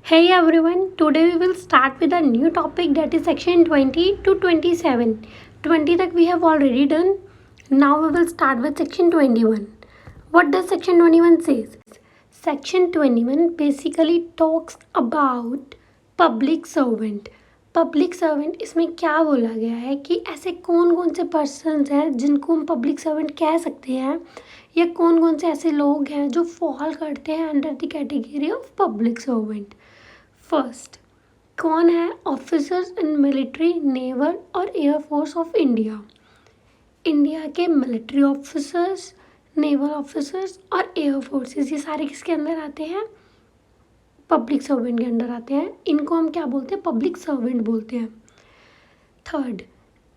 Hey everyone, today we will start with a new topic that is section 20 to 27. 20 tak we have already done. Now we will start with section 21. What does section 21 says? Section 21 basically talks about public servant. Public servant इसमें क्या बोला गया है कि ऐसे कौन कौन से पर्सन्स हैं जिनको हम पब्लिक सर्वेंट कह सकते हैं या कौन कौन से ऐसे लोग हैं जो फॉल करते हैं under the category of public servant. First, कौन है ऑफिसर्स इन मिलिट्री, नेवल और एयरफोर्स ऑफ इंडिया. इंडिया के मिलिट्री ऑफिसर्स, नेवल ऑफिसर्स और एयरफोर्सेस ये सारे किसके अंदर आते हैं? पब्लिक सर्वेंट के अंडर आते हैं. इनको हम क्या बोलते हैं? पब्लिक सर्वेंट बोलते हैं. Third,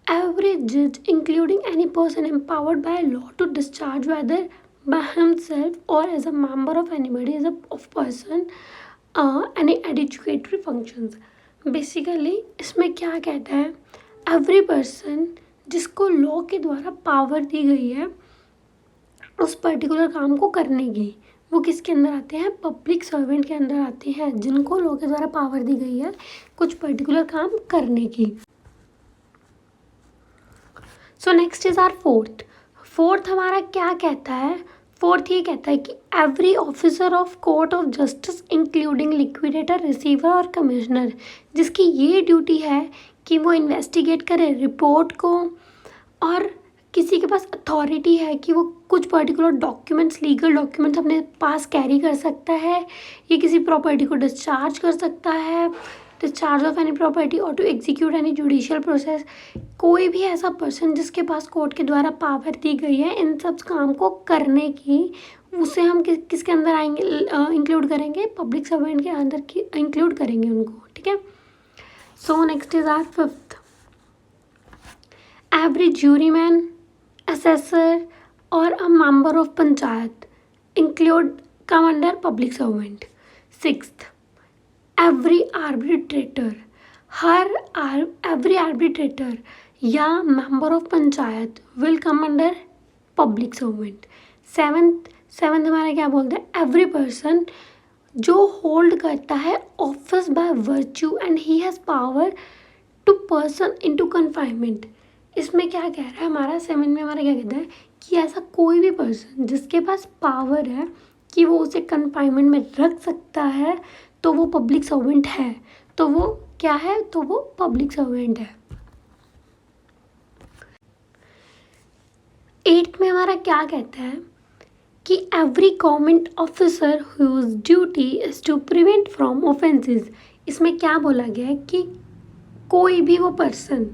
every judge including any person empowered by law to discharge whether by himself or as a member of anybody is a of person any educatory functions. Basically इसमें क्या कहता है? एवरी पर्सन जिसको law के द्वारा power दी गई है उस पर्टिकुलर काम को करने की, वो किसके अंदर आते हैं? पब्लिक सर्वेंट के अंदर आते हैं, जिनको लॉ के द्वारा पावर दी गई है कुछ पर्टिकुलर काम करने की. So next is our fourth हमारा क्या कहता है? फोर्थ ये कहता है कि every officer of court of justice including liquidator, receiver और कमिश्नर, जिसकी ये ड्यूटी है कि वो इन्वेस्टिगेट करे रिपोर्ट को और किसी के पास अथॉरिटी है कि वो कुछ पर्टिकुलर डॉक्यूमेंट्स, लीगल डॉक्यूमेंट्स अपने पास कैरी कर सकता है, ये किसी प्रॉपर्टी को डिस्चार्ज कर सकता है, डिस्चार्ज ऑफ एनी प्रॉपर्टी और to execute any judicial process. कोई भी ऐसा पर्सन जिसके पास कोर्ट के द्वारा पावर दी गई है इन सब काम को करने की, उसे हम किसके अंदर आएंगे? इंक्लूड करेंगे पब्लिक सर्वेंट के अंदर की इंक्लूड करेंगे उनको. ठीक है. So next is our fifth, every juryman, assessor or a member of panchayat include come under public servant. Sixth, every arbitrator, every arbitrator या member of panchayat will come under public servant. Seventh हमारा क्या बोलते हैं? Every person जो hold करता है office by virtue and he has power to person into confinement. इसमें क्या कह रहा है हमारा? सेवन में हमारा क्या कहता है कि ऐसा कोई भी पर्सन जिसके पास पावर है कि वो उसे कन्फाइनमेंट में रख सकता है तो वो पब्लिक सर्वेंट है. तो वो क्या है? तो वो पब्लिक सर्वेंट है. एट्थ में हमारा क्या कहता है कि every government officer whose duty is to prevent from offences. इसमें क्या बोला गया है कि कोई भी वो पर्सन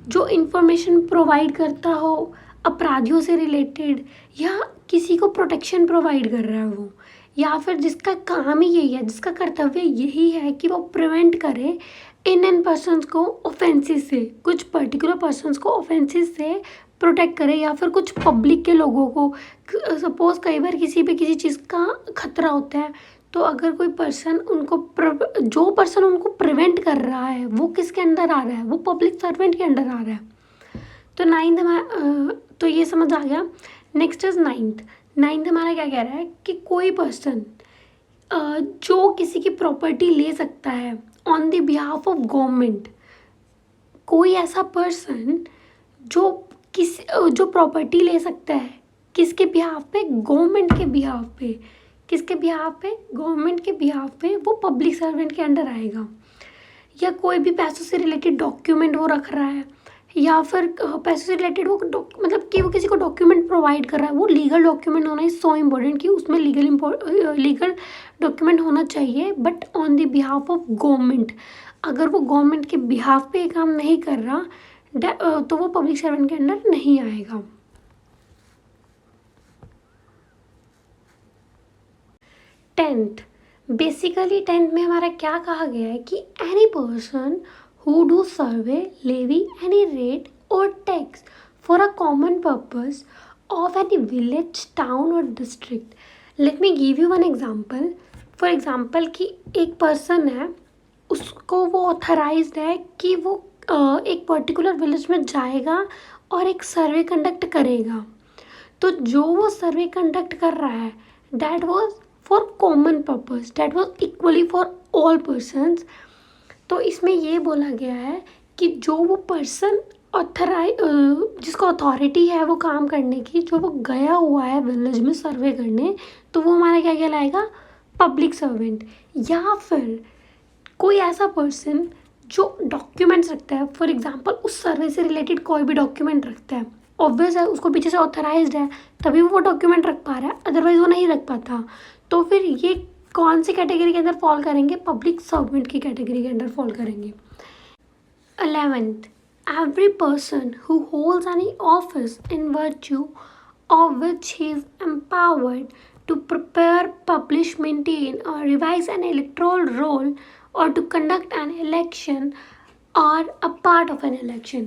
जो इन्फॉर्मेशन प्रोवाइड करता हो अपराधियों से रिलेटेड या किसी को प्रोटेक्शन प्रोवाइड कर रहा है वो, या फिर जिसका काम ही यही है, जिसका कर्तव्य यही है कि वो प्रिवेंट करे इन पर्सनस को ऑफेंसेस से, कुछ पर्टिकुलर पर्सनस को ऑफेंसेस से प्रोटेक्ट करे, या फिर कुछ पब्लिक के लोगों को. सपोज कई बार किसी पे किसी चीज़ का खतरा होता है तो अगर कोई पर्सन उनको जो पर्सन उनको प्रिवेंट कर रहा है वो किसके अंदर आ रहा है? वो पब्लिक सर्वेंट के अंडर आ रहा है. तो नाइन्थ तो ये समझ आ गया. नेक्स्ट इज नाइन्थ हमारा क्या कह रहा है कि कोई पर्सन जो किसी की प्रॉपर्टी ले सकता है on the behalf of government. कोई ऐसा पर्सन जो प्रॉपर्टी ले सकता है किसके बिहाफ पे? गवर्नमेंट के बिहाफ पे. किसके बिहाफ पे? गवर्नमेंट के बिहाफ पे वो पब्लिक सर्वेंट के अंडर आएगा. या कोई भी पैसों से रिलेटेड डॉक्यूमेंट वो रख रहा है या फिर पैसों से रिलेटेड वो मतलब कि वो किसी को डॉक्यूमेंट प्रोवाइड कर रहा है. वो लीगल डॉक्यूमेंट होना इज सो इम्पोर्टेंट कि उसमें लीगल डॉक्यूमेंट होना चाहिए but on the behalf of government. अगर वो गवर्नमेंट के बिहाफ पे काम नहीं कर रहा तो वो पब्लिक सर्वेंट के अंडर नहीं आएगा. बेसिकली टेंथ में हमारा क्या कहा गया है कि any person who do survey, levy any rate or tax for a common purpose of any village, town or district. Let me give you one example. For example कि एक पर्सन है, उसको वो ऑथराइज्ड है कि वो एक पर्टिकुलर विलेज में जाएगा और एक सर्वे कंडक्ट करेगा. तो जो वो सर्वे कंडक्ट कर रहा है that was for common purpose, that was equally for all persons. तो इसमें ये बोला गया है कि जो वो पर्सन जिसको अथॉरिटी है वो काम करने की, जो वो गया हुआ है विलेज में सर्वे करने, तो वो हमारा क्या कहलाएगा, पब्लिक सर्वेंट। या फिर कोई ऐसा पर्सन जो डॉक्यूमेंट्स रखता है, फॉर एग्जांपल उस सर्वे से रिलेटेड कोई भी डॉक्यूमेंट रखता है, ऑब्वियस है उसको पीछे से ऑथराइज्ड है तभी वो डॉक्यूमेंट रख पा रहा है, अदरवाइज वो नहीं रख पाता। तो फिर ये कौन सी कैटेगरी के अंदर फॉल करेंगे, पब्लिक सर्वेंट की कैटेगरी के अंदर फॉल करेंगे। 11th, every person who holds any office in virtue of which he is empowered to prepare, publish, maintain or revise an electoral roll or to conduct an election or a part of an election।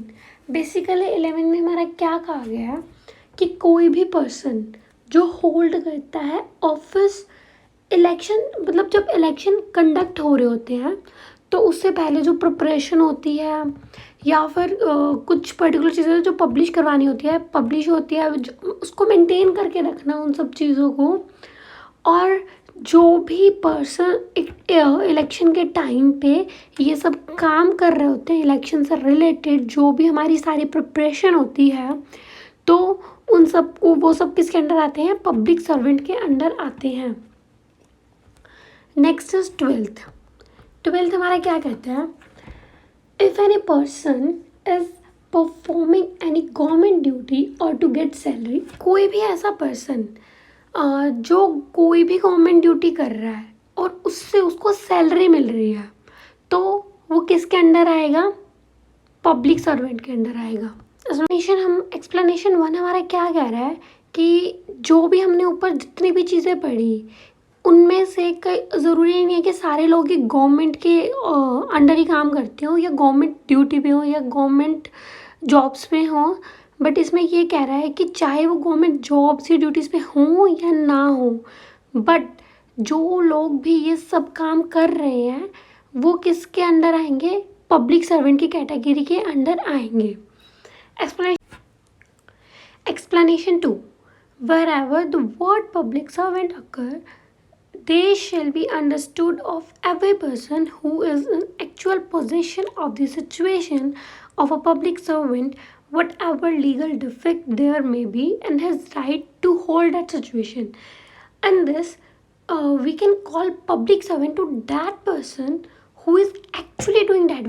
Basically 11 में हमारा क्या कहा गया है कि कोई भी person जो होल्ड करता है ऑफिस, इलेक्शन मतलब जब इलेक्शन कंडक्ट हो रहे होते हैं तो उससे पहले जो प्रिपरेशन होती है या फिर कुछ पर्टिकुलर चीज़ें जो पब्लिश करवानी होती है, पब्लिश होती है, उसको मेंटेन करके रखना उन सब चीज़ों को। और जो भी पर्सन इलेक्शन के टाइम पे ये सब काम कर रहे होते हैं, इलेक्शन से रिलेटेड जो भी हमारी सारी प्रिपरेशन होती है, तो उन सब को वो सब किसके अंडर आते हैं, पब्लिक सर्वेंट के अंडर आते हैं। नेक्स्ट इज 12th हमारा क्या कहता है, if any person is performing any government duty और टू गेट सैलरी, कोई भी ऐसा पर्सन जो कोई भी गवर्नमेंट ड्यूटी कर रहा है और उससे उसको सैलरी मिल रही है, तो वो किसके अंडर आएगा, पब्लिक सर्वेंट के अंडर आएगा। एक्सप्लेनेशन 1 हमारा क्या कह रहा है कि जो भी हमने ऊपर जितनी भी चीज़ें पढ़ी उनमें से कई ज़रूरी नहीं है कि सारे लोग ही गवर्नमेंट के अंडर ही काम करते हो या गवर्नमेंट ड्यूटी पे हो या गवर्नमेंट जॉब्स पे हो, बट इसमें ये कह रहा है कि चाहे वो गवर्नमेंट जॉब्स या ड्यूटीज़ पे हों या ना हो, बट जो लोग भी ये सब काम कर रहे हैं वो किसके अंडर आएंगे, पब्लिक सर्वेंट की कैटेगरी के अंडर आएंगे। Explanation 2, wherever the word public servant occur, they shall be understood of every person who is in actual possession of the situation of a public servant, whatever legal defect there may be, and has right to hold that situation. And this we can call public servant to that person who is actually doing that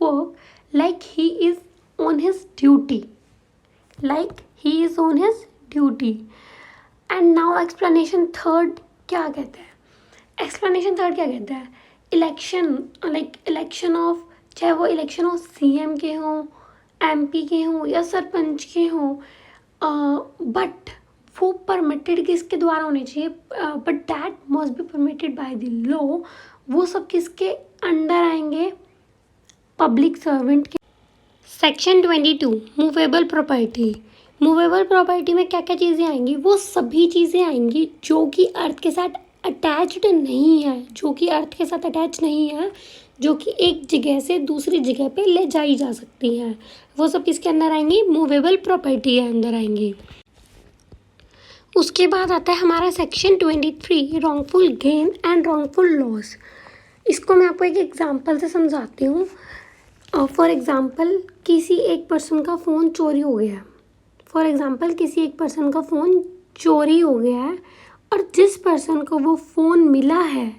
work, like he is on his duty, and now explanation third क्या कहता है, election of, चाहे वो election of CM के हों, MP के हों या सरपंच के हों, बट वो परमिटेड किसके द्वारा होने चाहिए, but that must be permitted by the law. वो सब किसके अंडर आएंगे, पब्लिक सर्वेंट के। सेक्शन 22, मूवेबल प्रॉपर्टी में क्या क्या चीज़ें आएंगी, वो सभी चीज़ें आएंगी जो कि अर्थ के साथ अटैच्ड नहीं है, जो कि एक जगह से दूसरी जगह पे ले जाई जा सकती हैं, वो सब किसके अंदर आएंगी, मूवेबल प्रॉपर्टी के अंदर आएंगी। उसके बाद आता है हमारा section 23, wrongful gain and wrongful loss. इसको मैं आपको एक एग्जांपल से समझाती हूँ। फॉर एग्जांपल किसी एक पर्सन का फ़ोन चोरी हो गया है, और जिस पर्सन को वो फ़ोन मिला है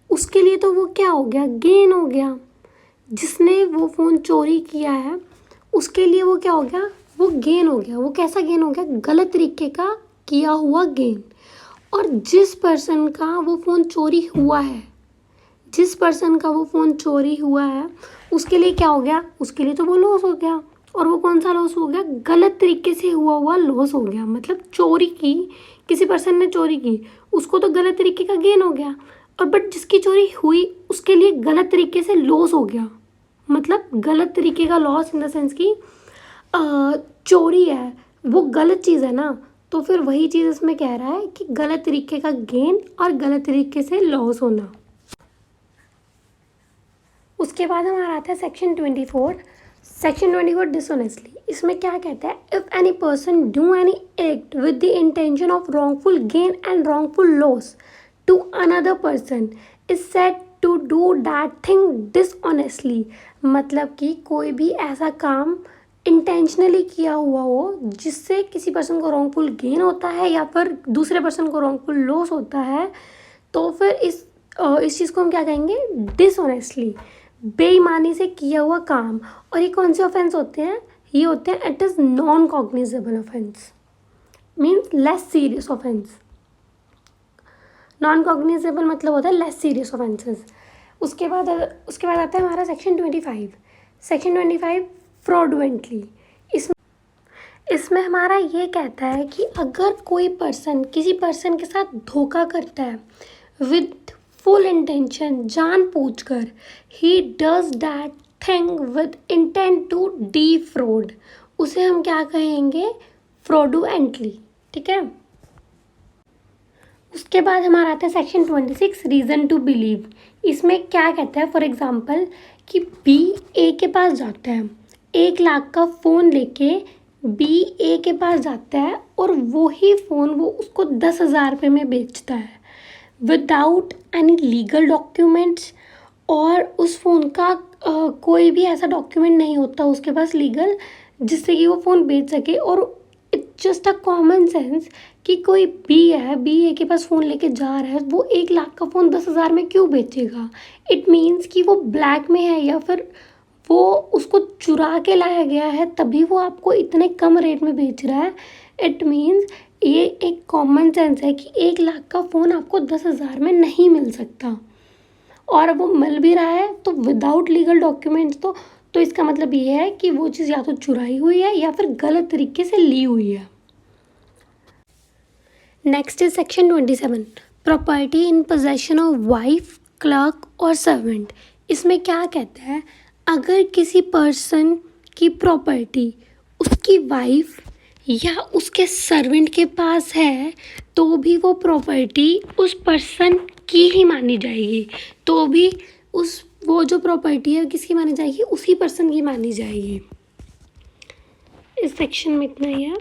उसके लिए तो वो क्या हो गया, गेन हो गया। जिसने वो फ़ोन चोरी किया है उसके लिए वो क्या हो गया, वो गेन हो गया। वो कैसा गेन हो गया, गलत तरीके का किया हुआ गेन। और जिस पर्सन का वो फ़ोन चोरी हुआ है उसके लिए क्या हो गया, उसके लिए तो वो लॉस हो गया। और वो कौन सा लॉस हो गया, गलत तरीके से हुआ लॉस हो गया। मतलब किसी पर्सन ने चोरी की, उसको तो गलत तरीके का गेन हो गया, और बट जिसकी चोरी हुई उसके लिए गलत तरीके से लॉस हो गया। मतलब गलत तरीके का लॉस इन द सेंस कि चोरी है वो गलत चीज़ है ना, तो फिर वही चीज़ इसमें कह रहा है कि गलत तरीके का गेन और गलत तरीके से लॉस होना। उसके बाद हमारा आता है सेक्शन 24 डिसऑनेस्टली। इसमें क्या कहता है, if any person do any act with the intention of wrongful gain and wrongful loss to another person is said to do that thing dishonestly. मतलब कि कोई भी ऐसा काम इंटेंशनली किया हुआ हो जिससे किसी पर्सन को रॉन्गफुल गेन होता है या फिर दूसरे पर्सन को रॉन्गफुल लॉस होता है, तो फिर इस चीज़ को हम क्या कहेंगे, डिसऑनेस्टली, बेईमानी से किया हुआ काम। और ये कौन से ऑफेंस होते हैं, ये होते हैं it is non cognizable offence, means less serious offence. Non cognizable मतलब होता है लेस सीरियस ऑफेंसेस। उसके बाद आता है हमारा सेक्शन 25। Section 25 fraudulently. इसमें हमारा ये कहता है कि अगर कोई पर्सन किसी पर्सन के साथ धोखा करता है विद फुल इंटेंशन, जानबूझकर, he does that thing with intent to defraud, उसे हम क्या कहेंगे, फ्रॉडुलेंटली। ठीक है। उसके बाद हमारा आता है सेक्शन 26 रीज़न टू बिलीव। इसमें क्या कहता है, फॉर एग्जांपल कि बी ए के पास जाता है, 1 लाख का फ़ोन लेके बी ए के पास जाता है और वही फ़ोन वो उसको 10,000 रुपये में बेचता है विदाउट एनी लीगल डॉक्यूमेंट्स। और उस फ़ोन का कोई भी ऐसा डॉक्यूमेंट नहीं होता उसके पास लीगल जिससे कि वो फ़ोन बेच सके। और it's just a common sense कि कोई बी ए के पास फ़ोन लेके जा रहा है, वो 1 लाख का फ़ोन 10,000 में क्यों बेचेगा। इट मीन्स कि वो ब्लैक में है या फिर वो उसको चुरा के लाया गया है तभी वो आपको इतने कम रेट में बेच रहा है। इट मीन्स ये एक कॉमन सेंस है कि 1 लाख का फ़ोन आपको 10,000 में नहीं मिल सकता, और वो मिल भी रहा है तो विदाउट लीगल डॉक्यूमेंट्स। तो इसका मतलब ये है कि वो चीज़ या तो चुराई हुई है या फिर गलत तरीके से ली हुई है। Next is section 27 property in possession of wife, clerk और सर्वेंट। इसमें क्या कहता है, अगर किसी पर्सन की प्रॉपर्टी उसकी वाइफ या उसके सर्वेंट के पास है तो भी वो प्रॉपर्टी उस पर्सन की ही मानी जाएगी। तो भी वो जो प्रॉपर्टी है किसकी मानी जाएगी, उसी पर्सन की मानी जाएगी। इस सेक्शन में इतना ही है।